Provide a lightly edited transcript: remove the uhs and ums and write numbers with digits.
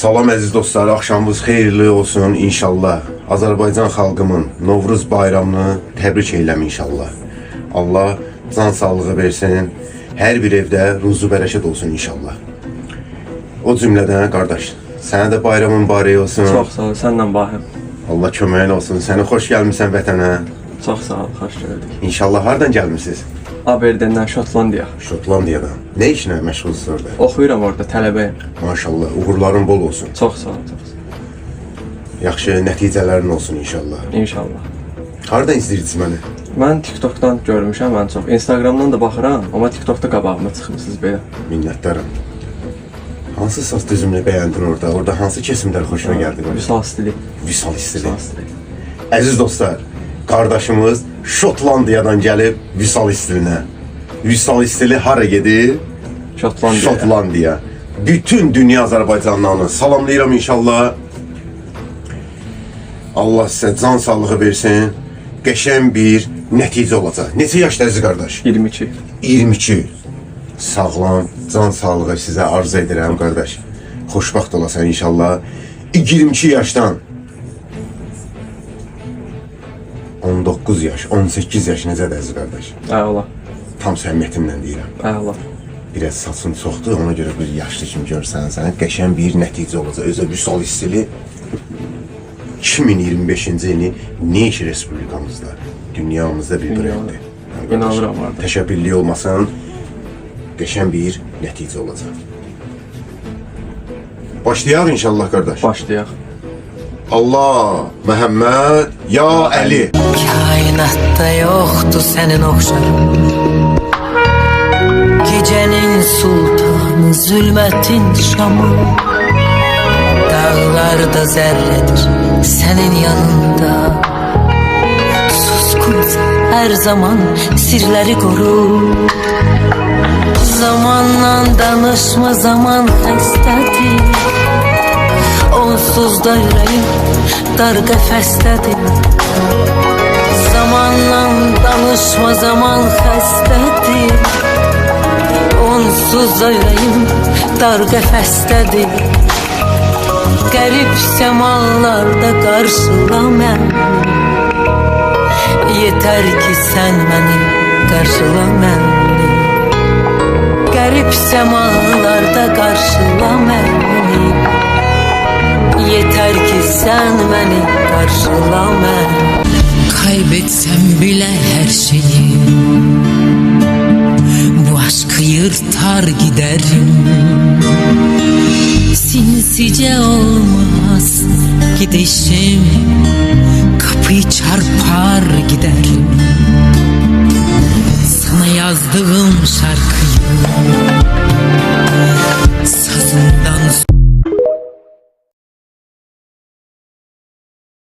Salam əziz dostlar, axşamınız xeyirli olsun inşallah. Azərbaycan xalqımın Novruz bayramını təbrik eyləm inşallah. Allah can sağlığı versin, hər bir evdə ruzu bərəkət olsun inşallah. O cümlədən qardaş, sənə də bayramın mübarək olsun. Çox sağ ol, səndən Bahim. Allah köməyin olsun, səni xoş gəlmişsən vətənə. Çox sağ ol, xoş gördük. İnşallah hardan gəlmişsiniz? Aberdeendən Şotlandiya. Şotlandiyadan. Nə işlə məşğulsunuz orada? Oxuyuram orada, tələbəyim. Maşallah, uğurların bol olsun. Çox sağ ol, çox sağ ol. Yaxşı nəticələrin olsun inşallah. İnşallah. Hardan izləyirsiniz məni? Mən TikTokdan görmüşəm ən çox. Instagramdan da baxıram, amma TikTokda qabağıma çıxmısınız belə. Minnətdarım. Hansı saz düzümünü bəyəndin orada? Orada hansı kesimlər xoşuna gəldi? Vüsal stili. Vüsal stili. Vüsal stili. Əziz dostlar, qardaşımız Şotlandiyadan gəlib Vüsal stilinə. Vüsal stili hara gedir? Şotlandiya. Şotlandiya. Bütün dünya Azərbaycanlarını salamlayıram inşallah. Allah sizə can sağlığı versin. Qəşəng bir nəticə olacaq. Neçə yaşdasınız qardaş? 22. 22. Sağlam, can sağlığı sizə arzu edirəm qardaş. Xoşbaxt olasan inşallah. 22 yaşdan 19 yaş, 18 yaş necədir əziz qardaş? Əla. Tam səmiyyətimlə deyirəm. Əla. Biraz saçın çoxdur, ona görə bir yaşlı kimi görsən, sənə qəşəng bir nəticə olacaq. Özə Vüsal stili 2025-ci ili Neş Respublikamızda, dünyamızda bir brendi. İnanıram orada. Təşəbbüllü olmasan, qəşəng bir nəticə olacaq. Başlayaq inşallah qardaş. Başlayaq. Allah, Məhəmməd, ya Əli. Kainatta yoktu senin oxşarın. Gecenin sultanı, zulmetin şamı. Dağlarda zerredir senin yanında. Suskunsa her zaman sirleri koru. Zamanla danışma, zaman xəstədir. Onsuz da yüreğim dar qəfəsdədir. Zamanla danışma, zaman xəstədir. Onsuz da yüreğim dar qəfəsdədir. Qərib səmalarda qarşıla məni. Yetər ki sən məni qarşıla məni. Qərib səmalarda qarşıla məni. Yeter ki sen beni karşıla məni. Kaybetsem bile her şeyi, bu aşkı yırtar giderim. Sinsice olmaz gidişim, kapıyı çarpar giderim. Sana yazdığım şarkıyı